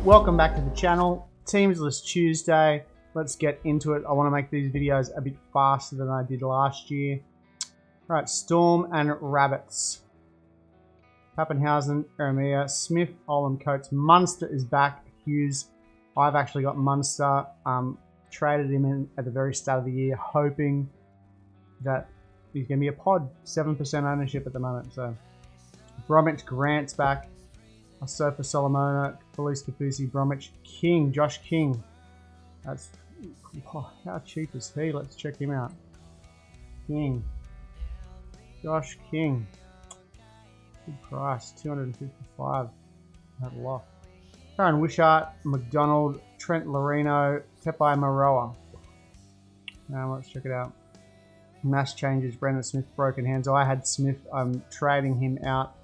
Welcome back to the channel. Teams List Tuesday. Let's get into it. I want to make these videos a bit faster than I did last year. Right, Storm and Rabbits. Pappenhausen, Eremia, Smith, Olam, Coates. Munster is back. Hughes. I've actually got Munster. Traded him in at the very start of the year, hoping that he's going to be a pod. 7% ownership at the moment. So Bromwich, Grant's back. Sofa Solomona, Felice Kafusi, Bromwich, King, Josh King. That's how cheap is he? Let's check him out. King, Josh King. Good price, 255. Had a lot. Karen Wishart, McDonald, Trent Lorino, Tepai Maroa. Now let's check it out. Mass changes. Brandon Smith, broken hands. I had Smith. I'm trading him out.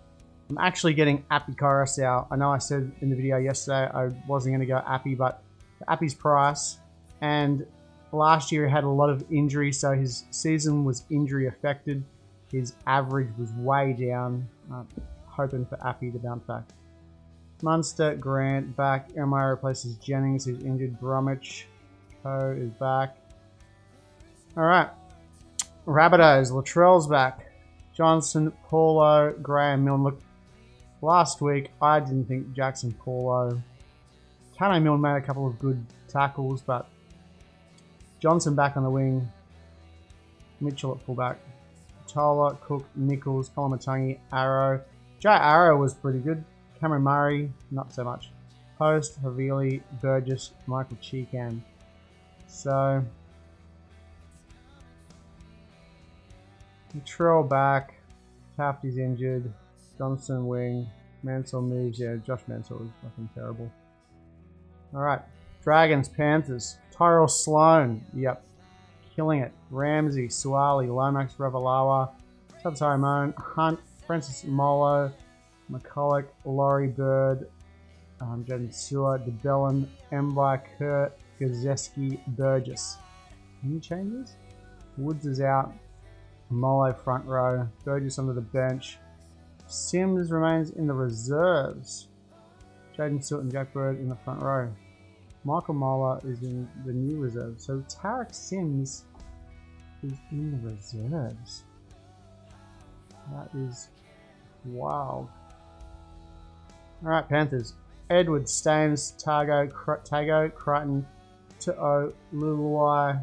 I'm actually getting Appy Coruscant. I know I said in the video yesterday I wasn't going to go Appy, but Appy's price, and last year he had a lot of injury, so his season was injury affected. His average was way down. Hoping for Appy to bounce back. Munster, Grant back. Eremia replaces Jennings, who's injured. Bromwich, Co is back. Alright. Rabbitohs, Latrell's back. Johnson, Paulo, Graham, Milne. Look, last week I didn't think Jackson, Paulo. Tano Milne made a couple of good tackles, but Johnson back on the wing. Mitchell at fullback. Tola, Cook, Nichols, Polamatangi, Arrow. Jay Arrow was pretty good. Cameron Murray, not so much. Post, Havili, Burgess, Michael Cheekan. So Latrell back. Tafty's injured. Johnson wing. Mansell moves. Yeah, Josh Mansell is fucking terrible. Alright. Dragons, Panthers. Tyrell Sloan. Yep. Killing it. Ramsey, Suwali, Lomax, Ravalawa, Tabsarimone, Hunt, Francis Molo, McCulloch, Laurie Bird, Jaden Sewer, DeBellin, Mbai, Kurt, Gazeski, Burgess. Any changes? Woods is out. Molo front row. Burgess under the bench. Sims remains in the reserves. Jaden Stewart and Jack Bird in the front row. Michael Mola is in the new reserve. So Tarek Sims is in the reserves. That is wild. Alright, Panthers. Edwards, Staines, Tago, Crichton, Tu'o, Luluai,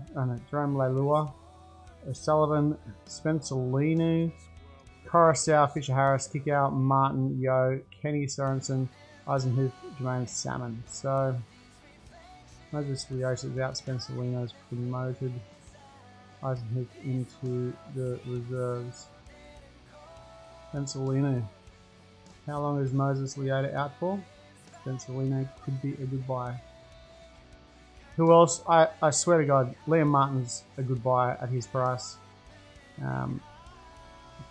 Jerome Leilua, O'Sullivan, Spencer Linu, Coruscant, Fisher Harris, Kickout, Martin, Yo, Kenny Sorensen, Eisenhuth, Jermaine Salmon. So Moses Leosa is out, Spencer Lino's promoted. Eisenhuth into the reserves. Spencer Lino. How long is Moses Leota out for? Spencer Lino could be a good buy. Who else? I swear to God, Liam Martin's a good buy at his price.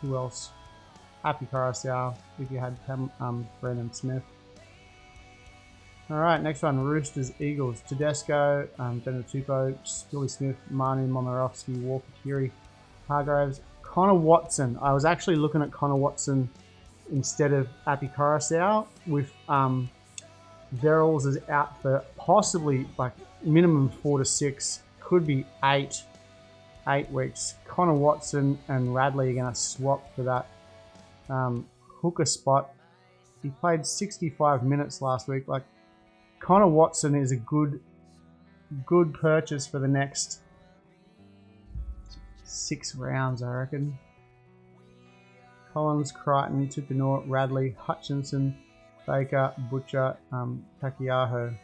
Who else? Happy Coruscant if you had Brendan Smith. Alright, next one. Roosters, Eagles. Tedesco, Daniel Tupou, Billy Smith, Manu Momirovski, Walker Keary, Hargraves, Connor Watson. I was actually looking at Connor Watson instead of Appy Coruscant with Verrills is out for possibly like minimum 4 to 6, could be 8 weeks. Connor Watson and Radley are going to swap for that hooker spot. He played 65 minutes last week. Like, Connor Watson is a good purchase for the next 6 rounds, I reckon. Collins, Crichton, Tupinor, Radley, Hutchinson, Baker, Butcher, Takiaho.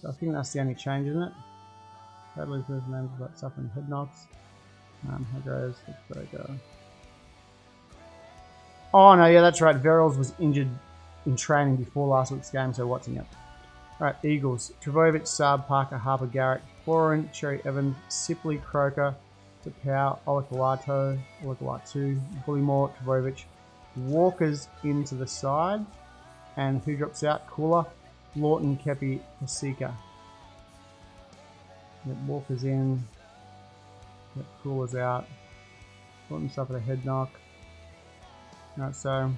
So I think that's the only change, isn't it? Radley's first name is about suffering head knocks. Hargraves, Baker. Oh no, yeah, that's right. Verrills was injured in training before last week's game, so Watson, yep. Alright, Eagles. Travojevic, Saab, Parker, Harper, Garrett, Foran, Cherry Evans, Sipley, Croker, Tapau, Olakawatu, Bullymore, Travojevic. Walker's into the side. And who drops out? Cooler, Lawton, Kepi, Pasika. Yep, Walker's in. Yep, Cooler's out. Lawton suffered a head knock. Alright, so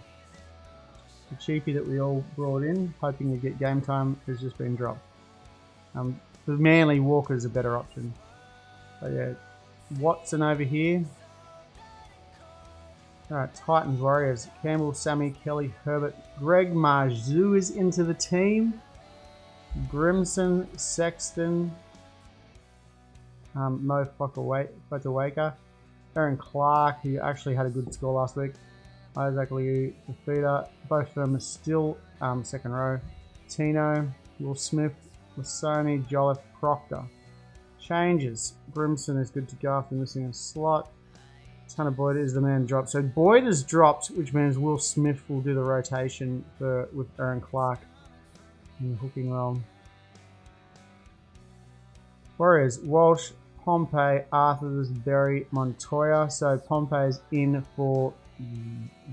The cheapie that we all brought in, hoping to get game time, has just been dropped. For Manly, Walker's a better option. So yeah, Watson over here. Alright, Titans, Warriors. Campbell, Sammy, Kelly, Herbert. Greg Marzu is into the team. Grimson, Sexton. Mo Fotuaika. Aaron Clark, who actually had a good score last week. Isaac Liu, Fafita. Both of them are still second row. Tino, Will Smith, Lasoni, Jolliffe, Proctor. Changes. Grimson is good to go after missing a slot. Tanner Boyd is the man dropped. So Boyd has dropped, which means Will Smith will do the rotation with Aaron Clark in the hooking role. Warriors, Walsh, Pompey, Arthurs, Berry, Montoya. So Pompey's in for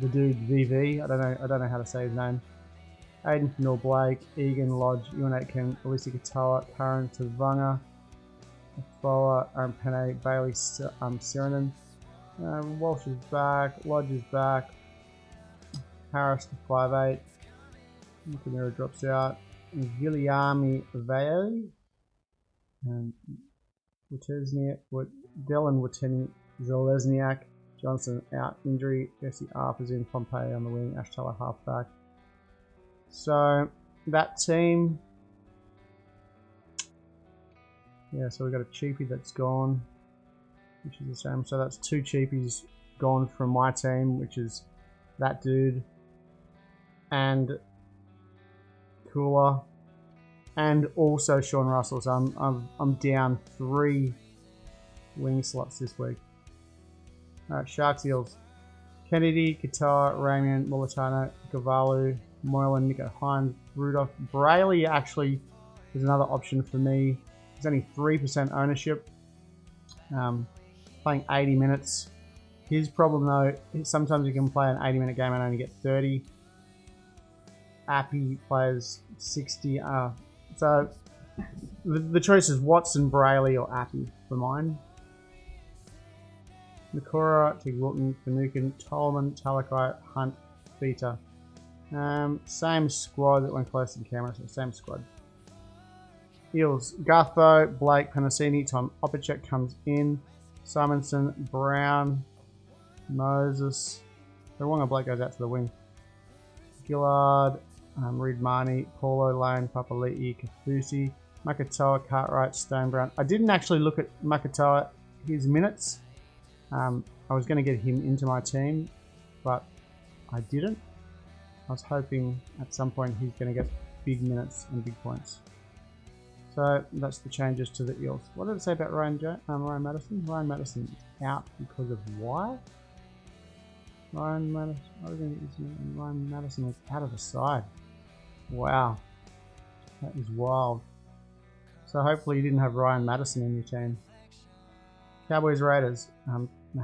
the dude VV. I don't know how to say his name. Aiden Fennell Blake, Egan Lodge, Ewan Aitken, Alyssa Katoa, Karen Tavanga, Foa, Aaron Penne, Bailey Sirenen. Walsh is back, Lodge is back, Harris to 5'8", Camara drops out, Viliami Vale, and Dylan Witeni, Zalesniak, Johnson out, injury, Jesse Arthur's in, Pompey on the wing, Ash Teller halfback. So that team, yeah, so we got a cheapie that's gone, which is the same. So that's 2 cheapies gone from my team, which is that dude and Cooler, and also Sean Russell. So I'm down 3 wing slots this week. All right, Sharks, Eels. Kennedy, Qatar, Ramian, Molitano, Gavalu, Moylan, Nico Hines, Rudolph. Brayley actually is another option for me. There's only 3% ownership. Playing 80 minutes. His problem though, sometimes you can play an 80-minute game and only get 30. Appy plays 60. So the choice is Watson, Brayley, or Appy for mine. Nakora, Tigwilton, Finucane, Tolman, Talakai, Hunt, Feeta. Same squad that went close to the camera, so same squad. Eels, Gutho, Blake, Panasini, Tom Opacek comes in. Simonson, Brown, Moses. The Wonga Blake goes out to the wing. Gillard, Reed Marnie, Paulo Lane, Papali'i, Kafusi, Makatoa, Cartwright, Stone Brown. I didn't actually look at Makatoa, his minutes. I was going to get him into my team, but I didn't. I was hoping at some point he's going to get big minutes and big points. So that's the changes to the Eels. What did it say about Ryan Madison? Ryan Madison out because of why? Ryan Madison was out of the side. Wow. That is wild. So hopefully you didn't have Ryan Madison in your team. Cowboys, Raiders.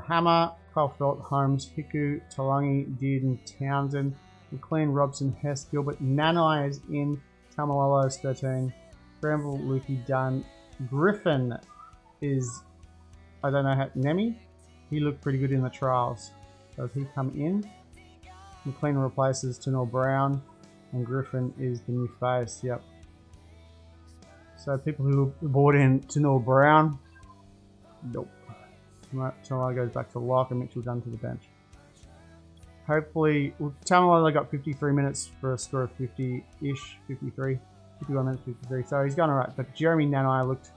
Hammer, Kyle Felt, Holmes, Hiku, Talangi, Dearden, Townsend, McLean, Robson, Hess, Gilbert. Nanai is in. Tamalolo's 13. Granville, Lukey, Dunn. Griffin is, I don't know how, Nemi? He looked pretty good in the trials. Does he come in? McLean replaces Tanor Brown, and Griffin is the new face, yep. So people who bought in Tanor Brown, nope. Tamalolo goes back to lock and Mitchell Dunn to the bench. Hopefully, well, Tamalolo got 53 minutes for a score of 50-ish, 53. 51 minutes, 53, so he's gone alright. But Jeremy Nanai looked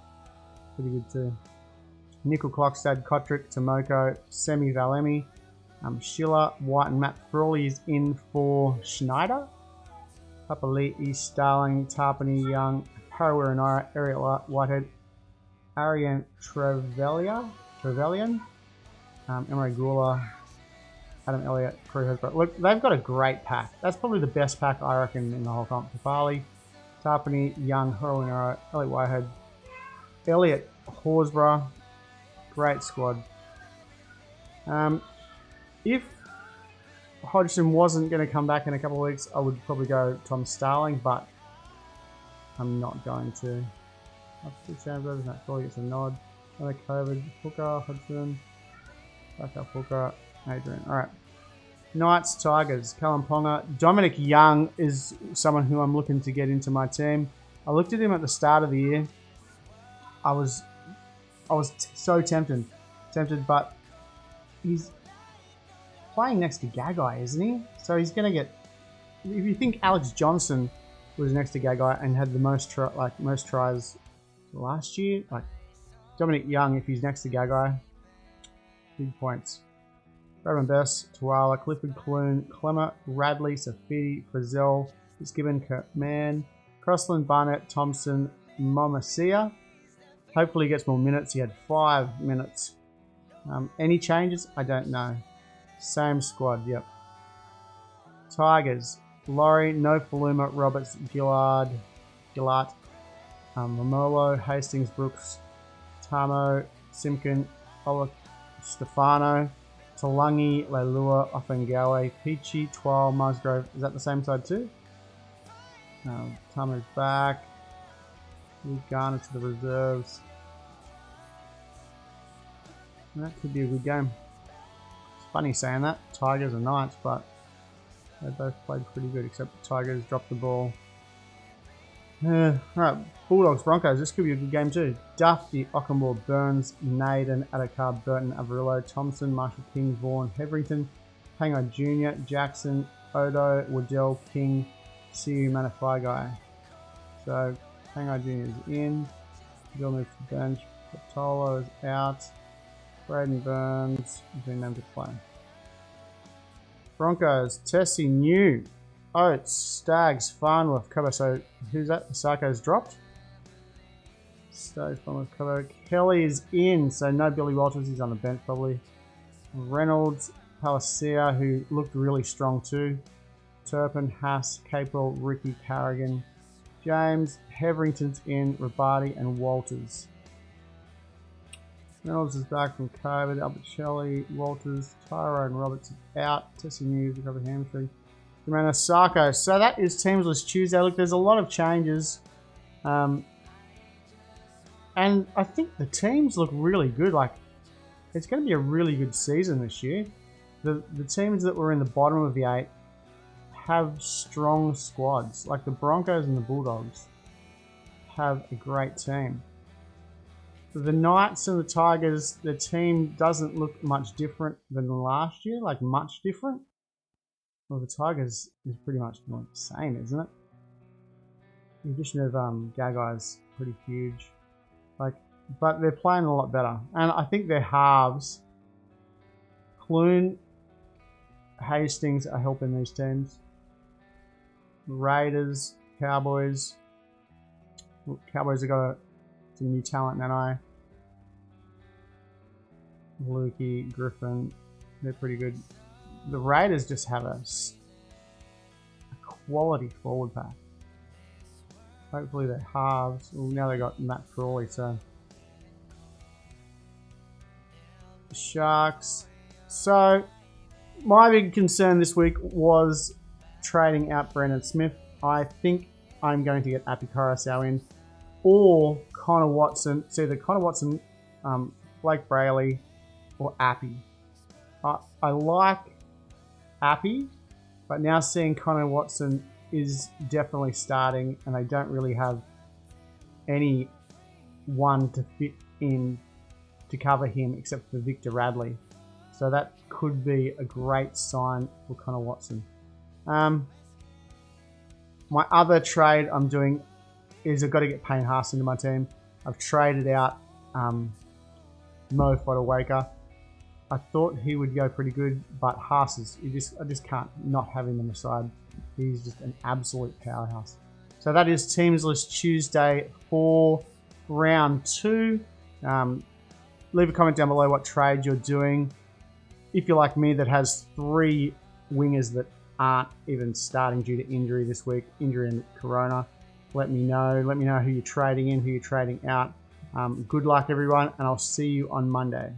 pretty good too. Nickel Clockstad, Kotrick, Tomoko, Semi Valemi, Schiller, White, and Matt Frawley is in for Schneider. Papali'i, Starling, Tarpany, Young, Parawiranara, Ariel Whitehead, Ariane Trevelyan, Emery Gula, Adam Elliott, Crew Hesbro. Look, they've got a great pack. That's probably the best pack I reckon in the whole comp. Papali, Tarpany, Young, Horwinaro, Elliot Whitehead, Elliot Horsburgh. Great squad. If Hodgson wasn't going to come back in a couple of weeks, I would probably go Tom Starling, but I'm not going to. Matt Crawley gets a nod. Another COVID. Hooker, Hodgson. Backup Hooker, Adrian. Alright. Knights, Tigers, Kalamponga. Dominic Young is someone who I'm looking to get into my team. I looked at him at the start of the year. I was so tempted, but he's playing next to Gagai, isn't he? So he's going to get. If you think Alex Johnson was next to Gagai and had the most tries last year, like Dominic Young, if he's next to Gagai, big points. Roman Bess, Tuala, Clifford, Clune, Clemmer, Radley, Safidi, Frizzell, Fitzgibbon, Kirkman, Crossland, Barnett, Thompson, Momasia. Hopefully he gets more minutes. He had 5 minutes. Any changes? I don't know. Same squad, yep. Tigers, Laurie, No Faluma, Roberts, Gillard, Momolo, Hastings, Brooks, Tamo, Simkin, Ola, Stefano, Talangi, Leilua, Offengawe, Peachy, Twal, Musgrove. Is that the same side too? Tamo's back. Luke Garner to the reserves. That could be a good game. It's funny saying that. Tigers and Knights, but they both played pretty good, except the Tigers dropped the ball. Alright, Bulldogs, Broncos. This could be a good game too. Duffy, Ockenbaugh, Burns, Naden, Adakar, Burton, Averillo, Thompson, Marshall King, Vaughan, Heverington, Pango Jr., Jackson, Odo, Waddell, King, Siu, Manafai. So Pango Jr. is in. Bill moves to the bench. Patolo is out. Braden Burns has been named to play. Broncos, Tessie, New, Oates, Stags, Farnworth, Cobo. So who's that? Sarko's dropped. Stags, Farnworth, Cobo. Kelly is in, so no Billy Walters. He's on the bench probably. Reynolds, Palacia, who looked really strong too. Turpin, Haas, Capel, Ricky, Carrigan, James, Heverington's in, Rabati, and Walters. Reynolds is back from COVID. Albert Shelley, Walters, Tyro, and Roberts out. Tessie News, recovered hamstring. Romano Sarko. So that is Teamsless Tuesday. Look, there's a lot of changes. And I think the teams look really good. Like, it's going to be a really good season this year. The teams that were in the bottom of the 8 have strong squads. Like the Broncos and the Bulldogs have a great team. The Knights and the Tigers, the team doesn't look much different than last year, like much different. Well, the Tigers is pretty much the same, isn't it? The addition of Gagai is pretty huge. But they're playing a lot better. And I think their halves, Clune, Hastings are helping these teams. Raiders, Cowboys. Cowboys have got some new talent, Nanai. Lukey, Griffin, they're pretty good. The Raiders just have a quality forward pack. Hopefully they're halves. Well, now they got Matt Crawley, so. The Sharks. So, my big concern this week was trading out Brandon Smith. I think I'm going to get Api Coruscant in, or Connor Watson. It's either Connor Watson, Blake Brayley, or Api. I like Api, but now seeing Connor Watson is definitely starting, and they don't really have any one to fit in to cover him except for Victor Radley. So that could be a great sign for Connor Watson. My other trade I'm doing is I've got to get Payne Haas into my team. I've traded out Mo Fodawaker. I thought he would go pretty good, but Haas is, I just can't not have him on the side. He's just an absolute powerhouse. So that is Teamsless Tuesday for round 2. Leave a comment down below what trade you're doing. If you're like me that has 3 wingers that aren't even starting due to injury this week, injury and corona, let me know. Let me know who you're trading in, who you're trading out. Good luck everyone, and I'll see you on Monday.